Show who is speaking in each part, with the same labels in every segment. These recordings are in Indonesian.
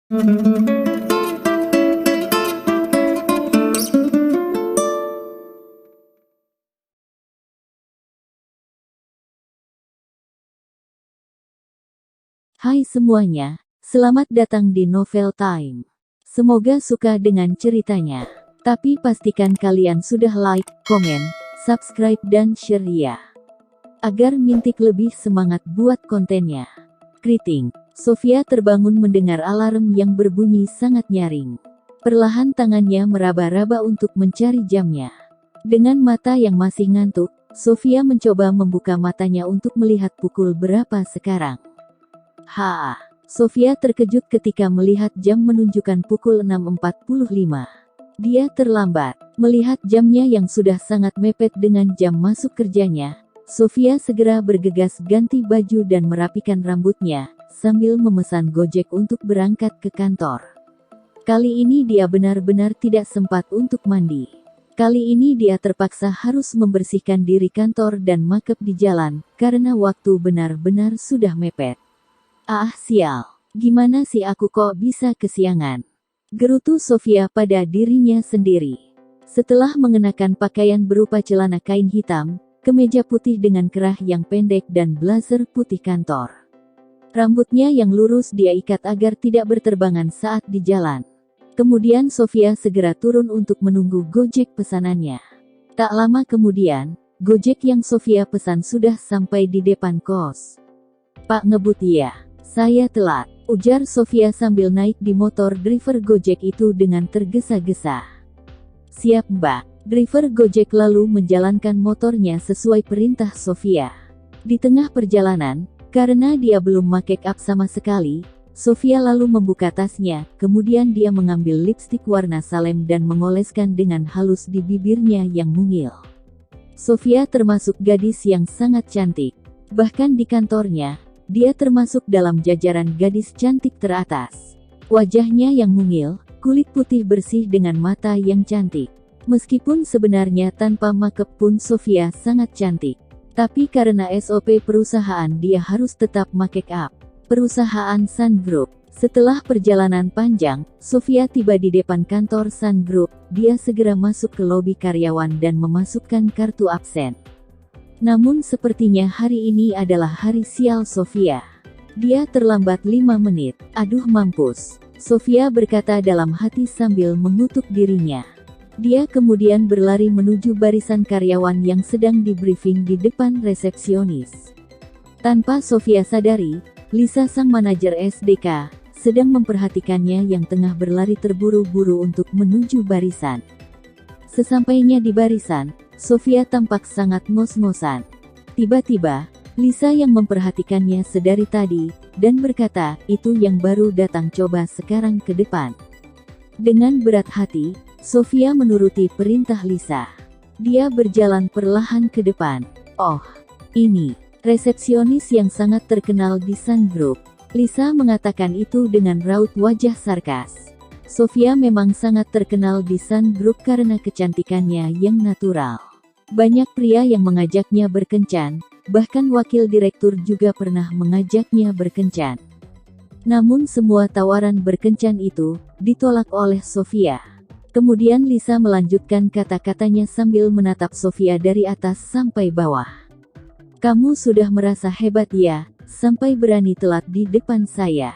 Speaker 1: Hai semuanya, selamat datang di Novel Time. Semoga suka dengan ceritanya. Tapi pastikan kalian sudah like, komen, subscribe dan share ya. Agar Mintik lebih semangat buat kontennya. Keriting, Sofia terbangun mendengar alarm yang berbunyi sangat nyaring. Perlahan tangannya meraba-raba untuk mencari jamnya. Dengan mata yang masih ngantuk, Sofia mencoba membuka matanya untuk melihat pukul berapa sekarang. Sofia terkejut ketika melihat jam menunjukkan pukul 6.45. Dia terlambat. Melihat jamnya yang sudah sangat mepet dengan jam masuk kerjanya, Sofia segera bergegas ganti baju dan merapikan rambutnya, sambil memesan Gojek untuk berangkat ke kantor. Kali ini dia benar-benar tidak sempat untuk mandi. Kali ini dia terpaksa harus membersihkan diri kantor dan makeup di jalan, karena waktu benar-benar sudah mepet. Sial, gimana sih aku kok bisa kesiangan? Gerutu Sofia pada dirinya sendiri. Setelah mengenakan pakaian berupa celana kain hitam, kemeja putih dengan kerah yang pendek dan blazer putih kantor. Rambutnya yang lurus dia ikat agar tidak berterbangan saat di jalan. Kemudian Sofia segera turun untuk menunggu Gojek pesanannya. Tak lama kemudian, Gojek yang Sofia pesan sudah sampai di depan kos. "Pak ngebut ya? Saya telat," ujar Sofia sambil naik di motor driver Gojek itu dengan tergesa-gesa. "Siap mbak." Driver Gojek lalu menjalankan motornya sesuai perintah Sofia. Di tengah perjalanan, karena dia belum make up sama sekali, Sofia lalu membuka tasnya, kemudian dia mengambil lipstik warna salem dan mengoleskan dengan halus di bibirnya yang mungil. Sofia termasuk gadis yang sangat cantik. Bahkan di kantornya, dia termasuk dalam jajaran gadis cantik teratas. Wajahnya yang mungil, kulit putih bersih dengan mata yang cantik. Meskipun sebenarnya tanpa makeup pun Sofia sangat cantik. Tapi karena SOP perusahaan dia harus tetap make up. Perusahaan Sun Group. Setelah perjalanan panjang, Sofia tiba di depan kantor Sun Group. Dia segera masuk ke lobi karyawan dan memasukkan kartu absen. Namun sepertinya hari ini adalah hari sial Sofia. Dia terlambat 5 menit. Aduh mampus, Sofia berkata dalam hati sambil mengutuk dirinya. Dia kemudian berlari menuju barisan karyawan yang sedang di briefing di depan resepsionis. Tanpa Sofia sadari, Lisa sang manajer SDK, sedang memperhatikannya yang tengah berlari terburu-buru untuk menuju barisan. Sesampainya di barisan, Sofia tampak sangat ngos-ngosan. Tiba-tiba, Lisa yang memperhatikannya sedari tadi, dan berkata, "Itu yang baru datang, coba sekarang ke depan." Dengan berat hati, Sofia menuruti perintah Lisa. Dia berjalan perlahan ke depan. "Oh, ini resepsionis yang sangat terkenal di Sun Group." Lisa mengatakan itu dengan raut wajah sarkas. Sofia memang sangat terkenal di Sun Group karena kecantikannya yang natural. Banyak pria yang mengajaknya berkencan, bahkan wakil direktur juga pernah mengajaknya berkencan. Namun semua tawaran berkencan itu ditolak oleh Sofia. Kemudian Lisa melanjutkan kata-katanya sambil menatap Sofia dari atas sampai bawah. "Kamu sudah merasa hebat ya, sampai berani telat di depan saya."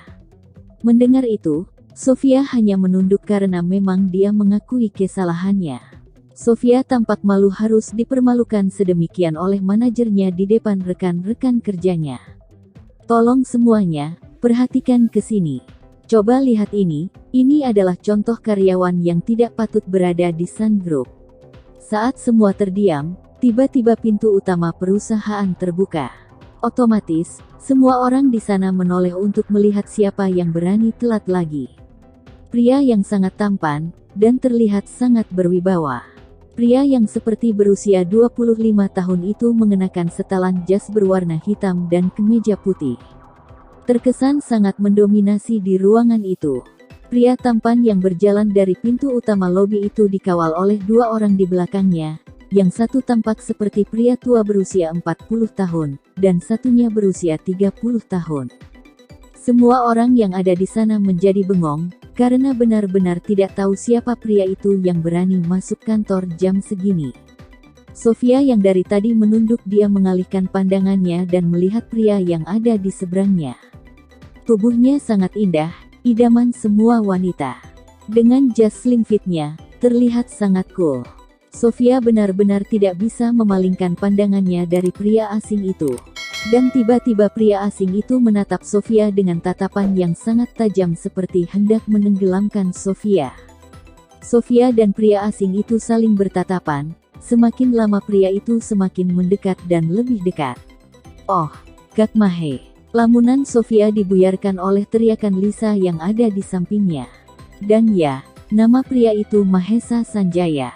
Speaker 1: Mendengar itu, Sofia hanya menunduk karena memang dia mengakui kesalahannya. Sofia tampak malu harus dipermalukan sedemikian oleh manajernya di depan rekan-rekan kerjanya. "Tolong semuanya, perhatikan ke sini. Coba lihat ini adalah contoh karyawan yang tidak patut berada di Sun Group." Saat semua terdiam, tiba-tiba pintu utama perusahaan terbuka. Otomatis, semua orang di sana menoleh untuk melihat siapa yang berani telat lagi. Pria yang sangat tampan, dan terlihat sangat berwibawa. Pria yang seperti berusia 25 tahun itu mengenakan setelan jas berwarna hitam dan kemeja putih. Terkesan sangat mendominasi di ruangan itu. Pria tampan yang berjalan dari pintu utama lobi itu dikawal oleh 2 orang di belakangnya, yang satu tampak seperti pria tua berusia 40 tahun, dan satunya berusia 30 tahun. Semua orang yang ada di sana menjadi bengong, karena benar-benar tidak tahu siapa pria itu yang berani masuk kantor jam segini. Sofia yang dari tadi menunduk dia mengalihkan pandangannya dan melihat pria yang ada di seberangnya. Tubuhnya sangat indah, idaman semua wanita. Dengan jas slim fitnya, terlihat sangat cool. Sofia benar-benar tidak bisa memalingkan pandangannya dari pria asing itu. Dan tiba-tiba pria asing itu menatap Sofia dengan tatapan yang sangat tajam seperti hendak menenggelamkan Sofia. Sofia dan pria asing itu saling bertatapan, semakin lama pria itu semakin mendekat dan lebih dekat. "Oh, Kak Mahe." Lamunan Sofia dibuyarkan oleh teriakan Lisa yang ada di sampingnya. Dan ya, nama pria itu Mahesa Sanjaya.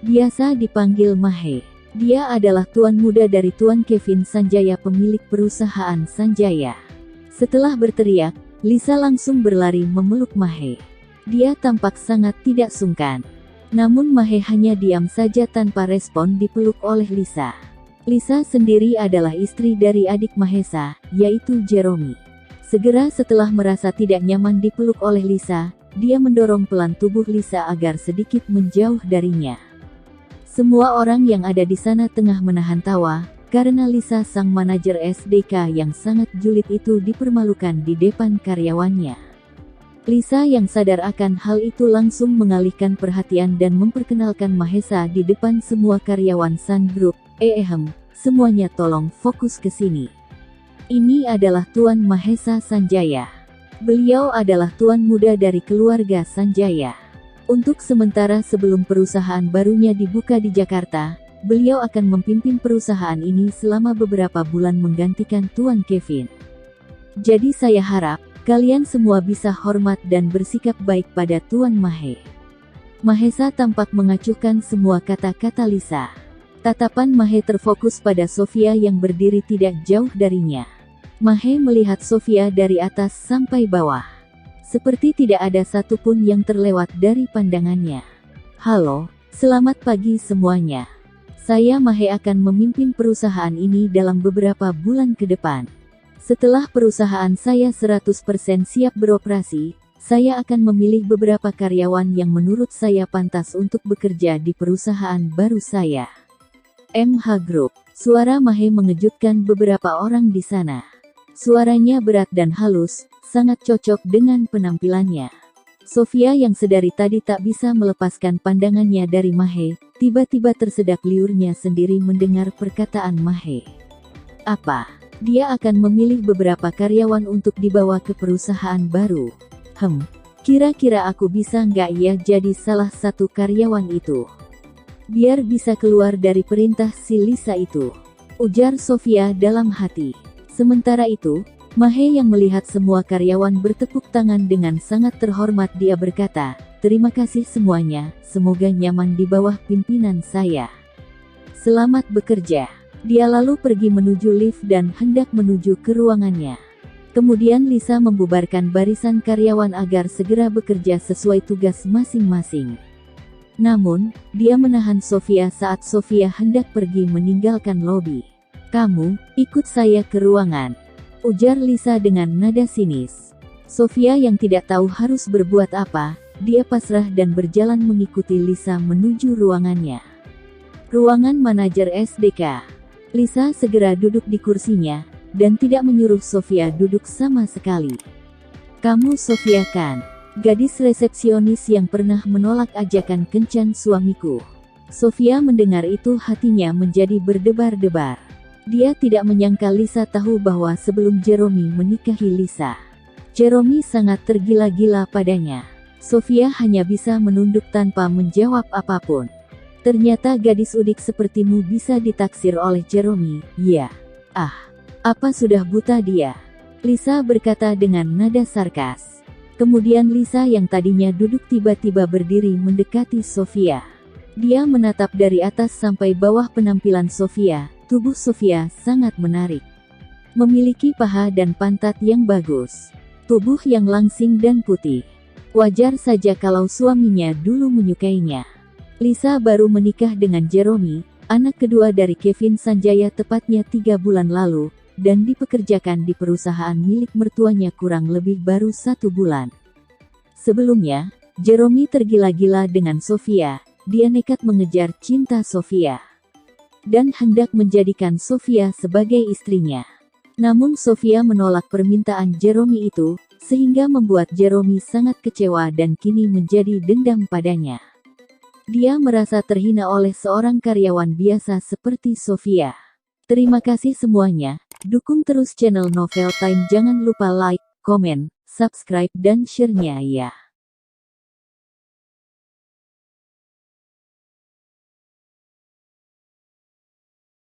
Speaker 1: Biasa dipanggil Mahe. Dia adalah tuan muda dari Tuan Kevin Sanjaya, pemilik perusahaan Sanjaya. Setelah berteriak, Lisa langsung berlari memeluk Mahe. Dia tampak sangat tidak sungkan. Namun Mahe hanya diam saja tanpa respon dipeluk oleh Lisa. Lisa sendiri adalah istri dari adik Mahesa, yaitu Jeremy. Segera setelah merasa tidak nyaman dipeluk oleh Lisa, dia mendorong pelan tubuh Lisa agar sedikit menjauh darinya. Semua orang yang ada di sana tengah menahan tawa, karena Lisa sang manajer SDK yang sangat julid itu dipermalukan di depan karyawannya. Lisa yang sadar akan hal itu langsung mengalihkan perhatian dan memperkenalkan Mahesa di depan semua karyawan Sun Group. Semuanya tolong fokus ke sini. Ini adalah Tuan Mahesa Sanjaya. Beliau adalah tuan muda dari keluarga Sanjaya. Untuk sementara sebelum perusahaan barunya dibuka di Jakarta, beliau akan memimpin perusahaan ini selama beberapa bulan menggantikan Tuan Kevin. Jadi saya harap, kalian semua bisa hormat dan bersikap baik pada Tuan Mahe. Mahesa tampak mengacuhkan semua kata-kata Lisa. Tatapan Mahe terfokus pada Sofia yang berdiri tidak jauh darinya. Mahe melihat Sofia dari atas sampai bawah. Seperti tidak ada satupun yang terlewat dari pandangannya. "Halo, selamat pagi semuanya. Saya Mahe akan memimpin perusahaan ini dalam beberapa bulan ke depan. Setelah perusahaan saya 100% siap beroperasi, saya akan memilih beberapa karyawan yang menurut saya pantas untuk bekerja di perusahaan baru saya. MH Group." Suara Mahe mengejutkan beberapa orang di sana. Suaranya berat dan halus, sangat cocok dengan penampilannya. Sofia yang sedari tadi tak bisa melepaskan pandangannya dari Mahe, tiba-tiba tersedak liurnya sendiri mendengar perkataan Mahe. Apa? Dia akan memilih beberapa karyawan untuk dibawa ke perusahaan baru. Kira-kira aku bisa nggak ya jadi salah satu karyawan itu? Biar bisa keluar dari perintah si Lisa itu, ujar Sofia dalam hati. Sementara itu, Mahe yang melihat semua karyawan bertepuk tangan dengan sangat terhormat, dia berkata, "Terima kasih semuanya, semoga nyaman di bawah pimpinan saya. Selamat bekerja." Dia lalu pergi menuju lift dan hendak menuju ke ruangannya. Kemudian Lisa membubarkan barisan karyawan agar segera bekerja sesuai tugas masing-masing. Namun, dia menahan Sofia saat Sofia hendak pergi meninggalkan lobi. "Kamu, ikut saya ke ruangan," ujar Lisa dengan nada sinis. Sofia yang tidak tahu harus berbuat apa, dia pasrah dan berjalan mengikuti Lisa menuju ruangannya. Ruangan manajer SDK. Lisa segera duduk di kursinya, dan tidak menyuruh Sofia duduk sama sekali. "Kamu Sofia kan? Gadis resepsionis yang pernah menolak ajakan kencan suamiku." Sofia mendengar itu hatinya menjadi berdebar-debar. Dia tidak menyangka Lisa tahu bahwa sebelum Jeremy menikahi Lisa, Jeremy sangat tergila-gila padanya. Sofia hanya bisa menunduk tanpa menjawab apapun. Ternyata gadis udik sepertimu bisa ditaksir oleh Jeremy, ya. Apa sudah buta dia? Lisa berkata dengan nada sarkas. Kemudian Lisa yang tadinya duduk tiba-tiba berdiri mendekati Sofia. Dia menatap dari atas sampai bawah penampilan Sofia. Tubuh Sofia sangat menarik. Memiliki paha dan pantat yang bagus. Tubuh yang langsing dan putih. Wajar saja kalau suaminya dulu menyukainya. Lisa baru menikah dengan Jeremy, anak kedua dari Kevin Sanjaya tepatnya 3 bulan lalu, dan dipekerjakan di perusahaan milik mertuanya kurang lebih baru 1 bulan. Sebelumnya, Jerome tergila-gila dengan Sofia. Dia nekat mengejar cinta Sofia dan hendak menjadikan Sofia sebagai istrinya. Namun Sofia menolak permintaan Jerome itu, sehingga membuat Jerome sangat kecewa dan kini menjadi dendam padanya. Dia merasa terhina oleh seorang karyawan biasa seperti Sofia. Terima kasih semuanya. Dukung terus channel Novel Time. Jangan lupa like, komen, subscribe dan share-nya ya.